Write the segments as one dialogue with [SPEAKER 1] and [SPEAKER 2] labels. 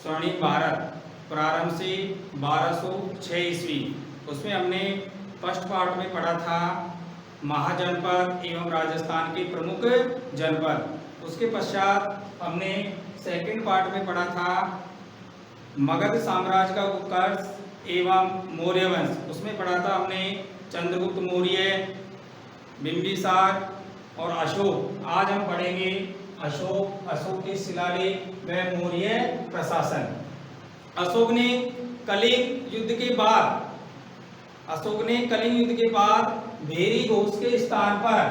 [SPEAKER 1] स्वर्णिम भारत प्रारंभ से 1206 ईस्वी, उसमें हमने फर्स्ट पार्ट में पढ़ा था महाजनपद एवं राजस्थान के प्रमुख जनपद। उसके पश्चात हमने सेकंड पार्ट में पढ़ा था मगध साम्राज्य का उत्कर्ष एवं मौर्य वंश। उसमें पढ़ा था हमने चंद्रगुप्त मौर्य, बिंबिसार और अशोक। आज हम पढ़ेंगे अशोक के शिलालेख व मौर्य प्रशासन। अशोक ने कलिंग युद्ध के बाद भेरी घोष के स्थान पर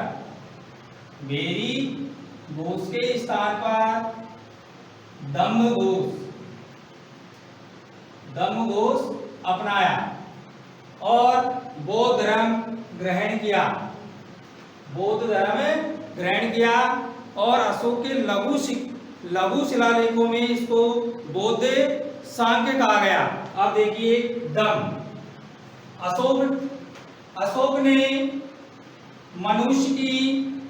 [SPEAKER 1] दम्भघोष अपनाया और बौद्ध धर्म ग्रहण किया और अशोक के लघु शिलालेखों में इसको बौद्ध सांख्य कहा गया। अब देखिए अशोक ने मनुष्य की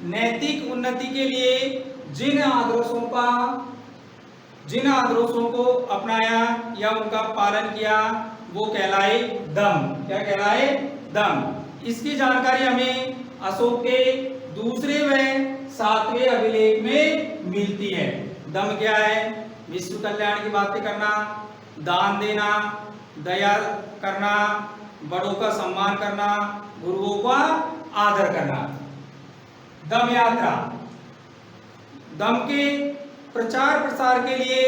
[SPEAKER 1] नैतिक उन्नति के लिए जिन आदर्शों को अपनाया या उनका पालन किया वो कहलाए दम्भ। इसकी जानकारी हमें अशोक के दूसरे व सातवें अभिलेख में मिलती है। दम्भ क्या है? विश्व कल्याण की बातें करना, दान देना, दया करना, बड़ों का सम्मान करना, गुरुओं का आदर करना। दम्भ यात्रा, दम्भ के प्रचार प्रसार के लिए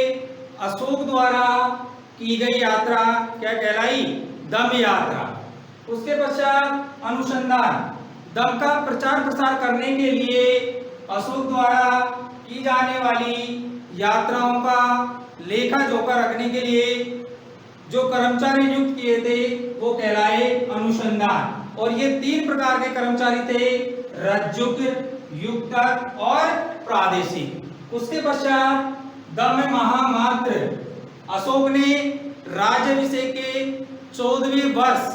[SPEAKER 1] अशोक द्वारा की गई यात्रा क्या कहलाई? दम्भ यात्रा। उसके पश्चात अनुसंधान, दम्भ का प्रचार प्रसार करने के लिए अशोक द्वारा की जाने वाली यात्राओं का लेखा जोखा रखने के लिए जो कर्मचारी नियुक्त किए थे वो कहलाए अनुसंधान। और ये 3 प्रकार के कर्मचारी थे, रज्जुक, युक्तक और प्रादेशिक। उसके पश्चात दम्भ महामात्र, अशोक ने राज्याभिषेक के 14वें वर्ष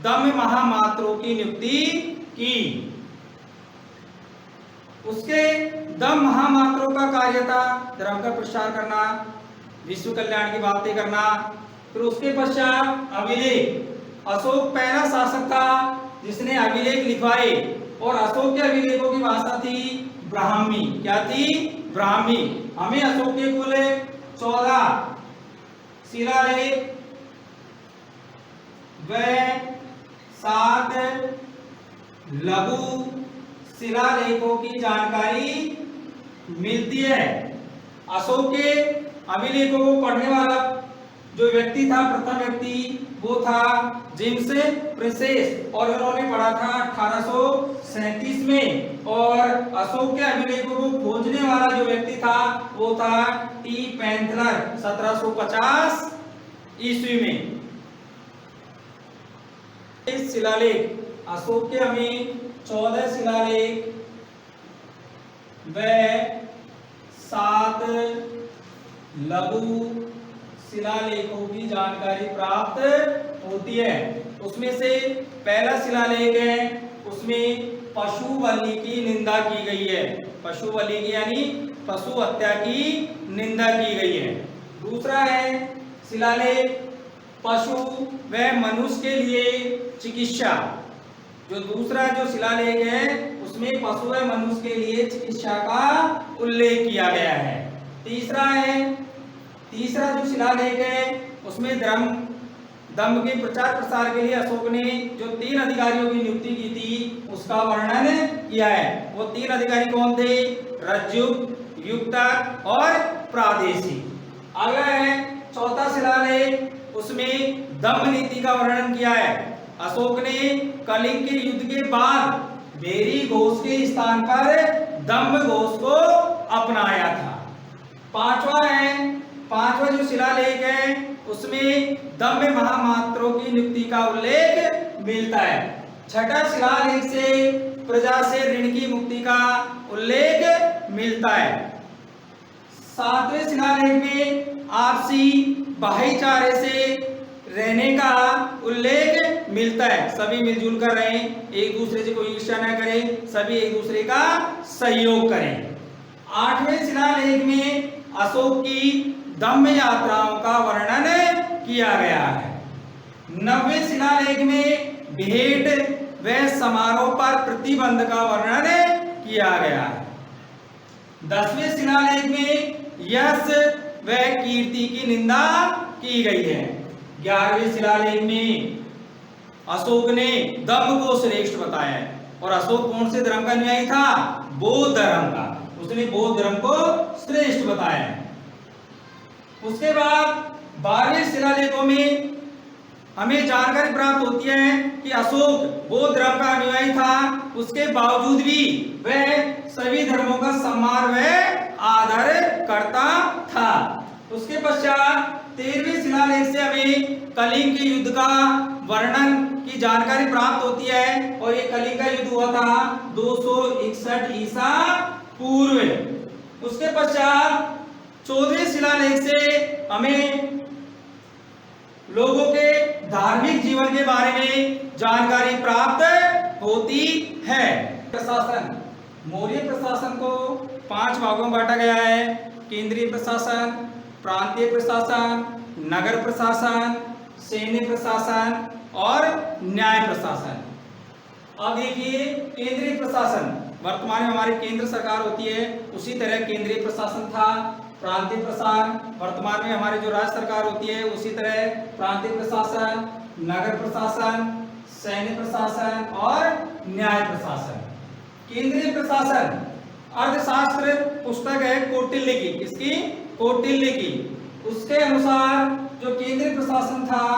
[SPEAKER 1] दम्भ महामात्रों की नियुक्ति की। उसके दम्भ महामात्रों का कार्य था धर्म का प्रचार करना, विश्व कल्याण की बातें करना। फिर उसके पश्चात अभिलेख, अशोक पहला शासक था जिसने अभिलेख लिखवाए और अशोक के अभिलेखों की भाषा थी ब्राह्मी। क्या थी? ब्राह्मी। हमें अशोक के कुल 14 शिलालेख व 7 लघु शिलालेखों की जानकारी मिलती है। अशोक के अभिलेखों को पढ़ने वाला जो व्यक्ति था, प्रथम व्यक्ति, वो था जेम्स प्रिंसेस और उन्होंने पढ़ा था 1837 में। और अशोक के अभिलेखों को खोजने वाला जो व्यक्ति था वो था टी पैंथलर 1750 ईस्वी में। इस शिलालेख, अशोक के हमें 14 शिलालेख व 7 लघु शिलालेखों की जानकारी प्राप्त होती है। उसमें से पहला शिलालेख है, उसमें पशु बलि की निंदा की गई है। पशु बलि की यानी पशु हत्या की निंदा की गई है। दूसरा है शिलालेख पशु व मनुष्य के लिए चिकित्सा। जो दूसरा जो शिलालेख है उसमें पशु व मनुष्य के लिए चिकित्सा का उल्लेख किया गया है। तीसरा जो शिलालेख है उसमें दम्भ के प्रचार प्रसार के लिए अशोक ने जो 3 अधिकारियों की नियुक्ति की थी उसका वर्णन किया है। वो 3 अधिकारी कौन थे? रज्जुक, युक्तक और प्रादेशिक। अगला है चौथा शिलालेख, उसमें दम्भ नीति का वर्णन किया है। अशोक ने कलिंग के युद्ध के बाद भेरी घोष के स्थान पर दम्भ घोष को अपनाया था। पांचवा जो शिलालेख है उसमें दम्भ महामात्रों की नियुक्ति का उल्लेख मिलता है। छठा शिलालेख से प्रजा से ऋण की मुक्ति का उल्लेख मिलता है। 7वें शिलालेख में आपसी भाईचारे से रहने का उल्लेख मिलता है। सभी मिलजुल कर रहें, एक दूसरे से कोई ईर्ष्या न करें, सभी एक दूसरे का सहयोग करें। 8वें शिलालेख में अशोक की दम्भ यात्राओं का वर्णन किया गया है। 90वें शिलालेख में भेंट व समारोह पर प्रतिबंध का वर्णन किया गया है। 10वें शिलालेख में यश व कीर्ति की निंदा की गई है। 11वें शिलालेख में अशोक ने दम्भ को श्रेष्ठ बताया है। और अशोक कौन से धर्म का अनुयायी था? बौद्ध धर्म का। उसने बौद्ध धर्म को श्रेष्ठ बताया है। उसके बाद 12वें शिलालेखों में हमें जानकारी प्राप्त होती है कि अशोक बौद्ध धर्म का अनुयायी था, उसके बावजूद भी वह सभी धर्मों का सम्मान व आदर करता था। उसके पश्चात 13वें शिलालेख से हमें कलिंग के युद्ध का वर्णन की जानकारी प्राप्त होती है। और ये कलिंग का युद्ध हुआ था 261 ईसा पूर्व। उसके पश्चात 14वें शिलालेख से हमें लोगों के धार्मिक जीवन के बारे में जानकारी प्राप्त होती है। प्रशासन, मौर्य प्रशासन को 5 भागों में बांटा गया है। केंद्रीय प्रशासन, प्रांतीय प्रशासन, नगर प्रशासन, सैन्य प्रशासन और न्याय प्रशासन। अब देखिए केंद्रीय प्रशासन, वर्तमान में हमारी केंद्र सरकार होती है, उसी तरह केंद्रीय प्रशासन था। प्रांतीय प्रशासन, वर्तमान में हमारी जो राज्य सरकार होती है, उसी तरह प्रांतीय प्रशासन, नगर प्रशासन, सैन्य प्रशासन और न्याय प्रशासन। केंद्रीय प्रशासन अर्थशास्त्र पुस्तक है कौटिल्य की, किसकी? कौटिल्य की। उसके अनुसार जो केंद्रीय प्रशासन था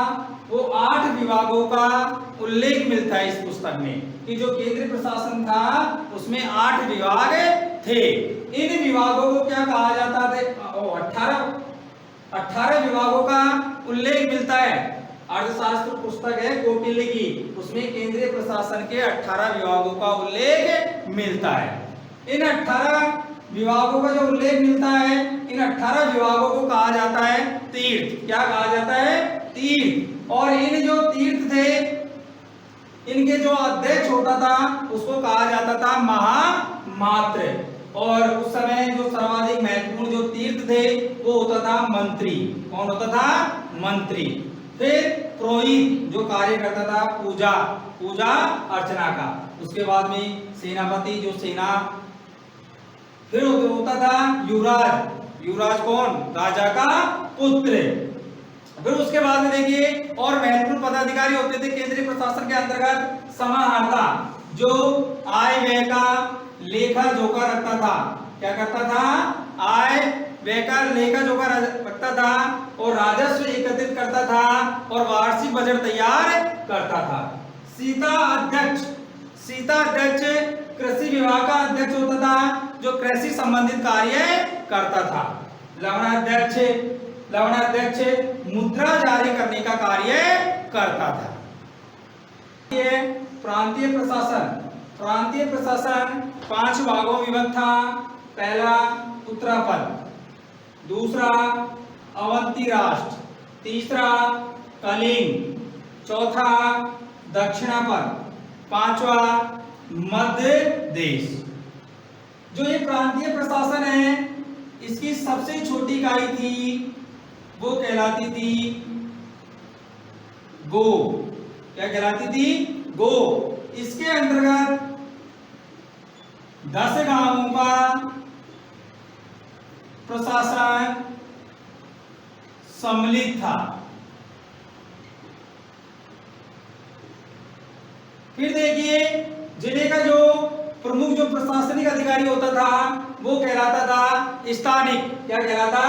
[SPEAKER 1] वो 8 विभागों का उल्लेख मिलता है इस पुस्तक में, कि जो केंद्रीय प्रशासन था उसमें 8 विभाग थे। इन विभागों को क्या कहा जाता था? 18 विभागों का उल्लेख मिलता है। अर्थशास्त्र पुस्तक है कौटिल्य की, उसमें केंद्रीय प्रशासन के 18 विभागों का उल्लेख मिलता है। इन 18 विभागों का जो उल्लेख मिलता है, इन 18 विभागों को कहा जाता है तीर्थ। क्या कहा जाता है? तीर्थ। और इन जो तीर्थ थे, इनके जो अध्यक्ष होता था उसको कहा जाता था महामात्र। और उस समय जो सर्वाधिक महत्वपूर्ण जो तीर्थ थे वो होता था मंत्री। कौन होता था? मंत्री। फिर पुरोहित जो कार्य करता था पूजा अर्चना का। उसके बाद में सेनापति जो सेना। फिर होता था युवराज। युवराज कौन? राजा का पुत्र। फिर उसके बाद में देखिए और महत्वपूर्ण पदाधिकारी होते थे केंद्रीय प्रशासन के अंतर्गत। समाहर्ता जो आय व्यय का लेखा जोखा रखता था। क्या करता था? आय व्यय का लेखा जोखा रखता था और राजस्व एकत्रित करता था और वार्षिक बजट तैयार करता था। सीता अध्यक्ष कृषि विभाग का अध्यक्ष होता था, जो कृषि संबंधित कार्य करता था। लवणाध्यक्ष मुद्रा जारी करने का कार्य करता था। ये प्रांतीय प्रशासन 5 भागों में विभक्त था। पहला उत्तरापद, दूसरा अवंती राष्ट्र, तीसरा कलिंग, चौथा दक्षिणापद, 5वां मध्य देश। जो ये प्रांतीय प्रशासन है, इसकी सबसे छोटी इकाई थी वो कहलाती थी गो। क्या कहलाती थी? गो। इसके अंतर्गत 10 गांवों का प्रशासन सम्मिलित था। फिर देखिए जिले का जो प्रमुख जो प्रशासनिक अधिकारी होता था वो कहलाता था स्थानिक। क्या कहलाता?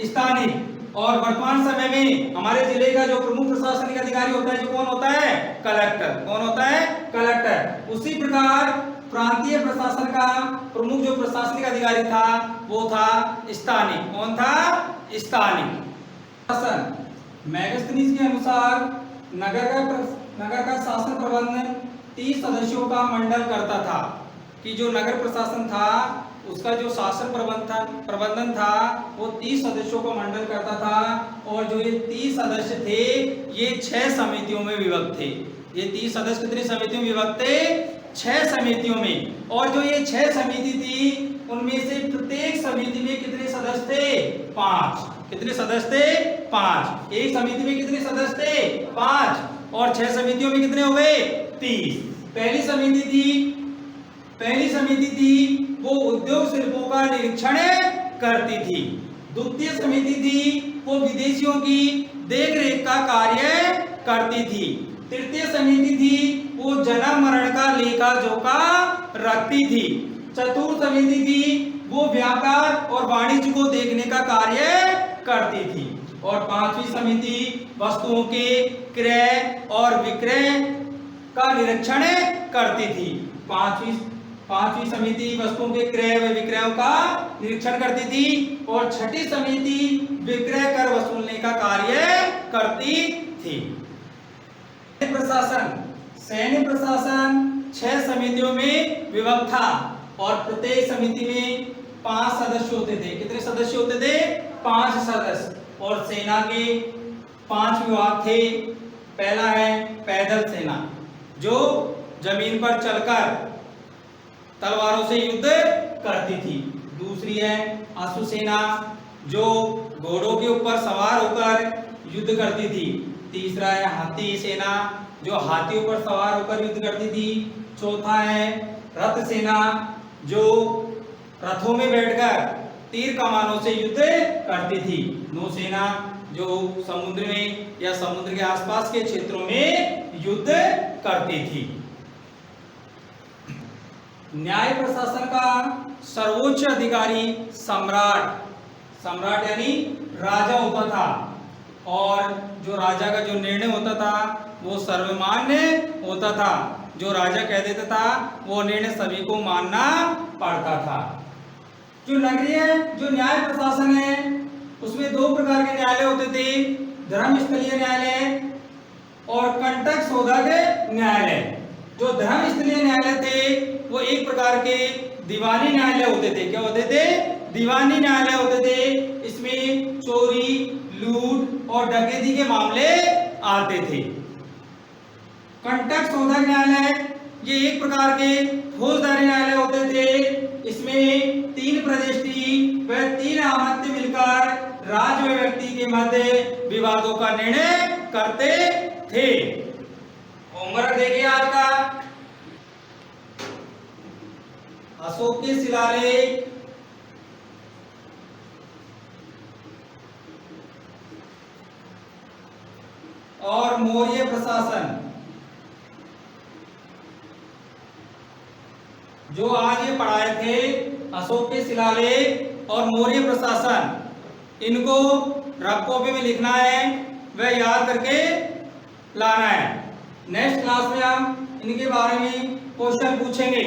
[SPEAKER 1] स्थानिक। और वर्तमान समय में हमारे जिले का जो प्रमुख प्रशासनिक अधिकारी होता है, जो कौन होता है? कलेक्टर। कौन होता है? कलेक्टर। उसी प्रकार प्रांतीय प्रशासन का प्रमुख जो प्रशासनिक अधिकारी था वो था स्थानिक। कौन था? स्थानिक। शासन मैगस्थनीज के अनुसार नगर का शासन प्रबंधन 30 सदस्यों का मंडल करता था। कि जो नगर प्रशासन था उसका जो शासन प्रबंधन था वो 30 सदस्यों को मंडल करता था। और जो ये 30 सदस्य थे ये 6 समितियों में विभक्त थे। ये 30 सदस्य कितनी समितियों में विभक्त थे? 6 समितियों में। और जो ये 6 समिति थी उनमें से प्रत्येक समिति में कितने सदस्य थे? 5। कितने सदस्य थे? 5। एक समिति में कितने सदस्य थे? 5 और 6 समितियों में कितने हो गए? 30। पहली समिति थी वो उद्योग शिल्पों का निरीक्षण करती थी। द्वितीय समिति थी वो विदेशियों की देखरेख का कार्य करती थी। तृतीय समिति थी वो जन्म मरण का लेखा जोखा रखती थी। चतुर्थ समिति थी वो व्यापार और वाणिज्य को देखने का कार्य करती थी। और पांचवी समिति वस्तुओं के क्रय और विक्रय का निरीक्षण करती थी। पांचवी समिति वस्तुओं के क्रय व विक्रयों का निरीक्षण करती थी। और छठी समिति विक्रय कर वसूलने का कार्य करती थी। सैन्य प्रशासन 6 समितियों में विभक्त था और प्रत्येक समिति में 5 सदस्य होते थे। कितने सदस्य होते थे? 5 सदस्य। और सेना के 5 विभाग थे। पहला है पैदल सेना जो जमीन पर चलकर तलवारों से युद्ध करती थी। दूसरी है अश्व सेना जो घोड़ों के ऊपर सवार होकर युद्ध करती थी। तीसरा है हाथी सेना जो हाथियों पर सवार होकर युद्ध करती थी। चौथा है रथ सेना जो रथों में बैठकर तीर कमानों से युद्ध करती थी। नौसेना जो समुद्र में या समुद्र के आसपास के क्षेत्रों में युद्ध करती थी। न्याय प्रशासन का सर्वोच्च अधिकारी सम्राट यानी राजा होता था और जो राजा का जो निर्णय होता था वो सर्वमान्य होता था। जो राजा कह देता था वो निर्णय सभी को मानना पड़ता था। जो न्याय प्रशासन है उसमें 2 प्रकार के न्यायालय होते थे, धर्मस्थलीय न्यायालय और कंटक शोधक न्यायालय। जो धर्मस्थलीय न्यायालय थे वो एक प्रकार के दीवानी न्यायालय होते थे। क्या होते थे? दीवानी न्यायालय होते थे। इसमें चोरी, लूट और डकैती के मामले आते थे। कंटक शोधक न्यायालय ये एक प्रकार के फौजदारी न्यायालय होते थे। इसमें 3 प्रविष्टि व 3 अमात्य मिलकर राज्य व व्यक्ति के मध्य विवादों का निर्णय करते थे। होमवर्क देखिए आज का। अशोक के शिलालेख, और मौर्य प्रशासन। जो आज ये पढ़ाए थे अशोक के शिलालेख और मौर्य प्रशासन, इनको रफ कॉपी में लिखना है व याद करके लाना है। नेक्स्ट क्लास में हम इनके बारे में क्वेश्चन पूछेंगे।